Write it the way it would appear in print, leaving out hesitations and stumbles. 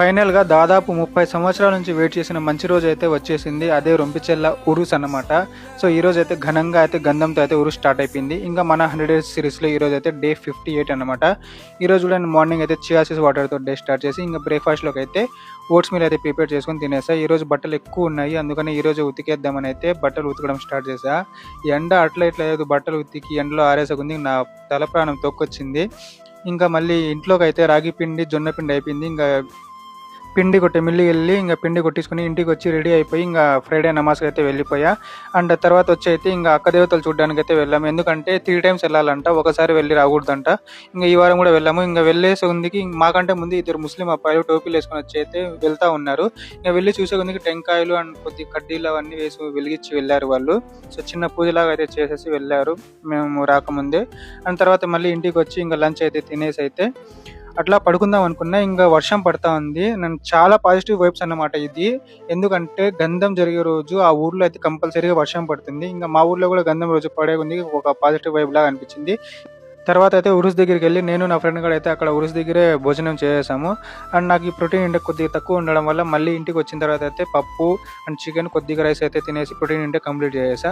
ఫైనల్‌గా దాదాపు 30 సంవత్సరాల నుంచి వెయిట్ చేసిన మంచి రోజైతే వచ్చేసింది. అదే రొంపిచెల్ల ఉరుస్ అన్నమాట. సో, ఈరోజైతే ఘనంగా అయితే గంధంతో అయితే ఉరుస్ స్టార్ట్ అయిపోయింది. ఇంకా మన 100 డేస్ సిరీస్‌లో ఈరోజైతే డే 58 అన్నమాట. ఈరోజు చూడండి మార్నింగ్ అయితే చియా సీడ్స్ వాటర్‌తో డే స్టార్ట్ చేసి ఇంకా బ్రేక్‌ఫాస్ట్‌లోకి అయితే ఓట్స్ మీల్ అయితే ప్రిపేర్ చేసుకొని తినేసా. ఈరోజు బట్టలు ఎక్కువ ఉన్నాయి. అందుకని ఈరోజే ఉతికేద్దామని అయితే బట్టలు ఉతకడం స్టార్ట్ చేశా. ఎండ అట్లా ఇట్లా లేదు, బట్టలు ఉతికి ఎండలో ఆరేసకుంది. నా తల ప్రాణం తొక్కొచ్చింది. ఇంకా మళ్ళీ ఇంట్లోకైతే రాగి పిండి, జొన్న పిండి అయిపోయింది. ఇంకా పిండి కొట్టే మిల్లుకెళ్ళి ఇంక పిండి కొట్టించుకొని ఇంటికొచ్చి రెడీ అయిపోయి ఇంకా ఫ్రైడే నమాజ్‌కైతే వెళ్ళిపోయా. అండ్ తర్వాత వచ్చి అయితే ఇంకా అక్క దేవతలు చూడ్డానికైతే వెళ్ళాము. ఎందుకంటే 3 టైమ్స్ వెళ్ళాలంట. ఒకసారి వెళ్ళి రాకూడదంట. ఇంక ఈ వారం కూడా వెళ్ళాము. ఇంక వెళ్ళేసే ముందుకి మాకంటే ముందు ఇద్దరు ముస్లిం అబ్బాయిలు టోపీలేసుకొని వచ్చి అయితే వెళ్తా ఉన్నారు. ఇంక వెళ్ళి చూసే ముందుకి టెంకాయలు అండ్ కొద్ది కడ్డీలు అవన్నీ వేసి వెలిగించి వెళ్ళారు వాళ్ళు. సో, చిన్న పూజలాగా అయితే చేసేసి వెళ్ళారు మేము రాకముందే. అండ్ తర్వాత మళ్ళీ ఇంటికొచ్చి ఇంకా లంచ్ అయితే తినేసి అయితే అట్లా పడుకుందాం అనుకున్నా. ఇంగా వర్షం పడతా ఉంది. నన్ను చాలా పాజిటివ్ వైబ్స్ అన్నమాట ఇది. ఎందుకంటే గంధం జరిగే రోజు ఆ ఊర్లో అయితే కంపల్సరీగా వర్షం పడుతుంది. ఇంగా మా ఊర్లో కూడా గంధం రోజు పడే ఉంది. ఒక పాజిటివ్ వైబ్ లాగా అనిపించింది. తర్వాత అయితే ఉరుస్ దగ్గరికెళ్ళి నేను నా ఫ్రెండ్ కూడా అయితే అక్కడ ఉరుస్ దగ్గరే భోజనం చేసేసాము. అండ్ నాకు ఈ ప్రోటీన్ ఇంటేక్ కొద్దిగా తక్కువ ఉండడం వల్ల మళ్ళీ ఇంటికి వచ్చిన తర్వాత అయితే పప్పు అండ్ చికెన్, కొద్దిగా రైస్ అయితే తినేసి ప్రోటీన్ ఇంటేక్ కంప్లీట్ చేసేసా.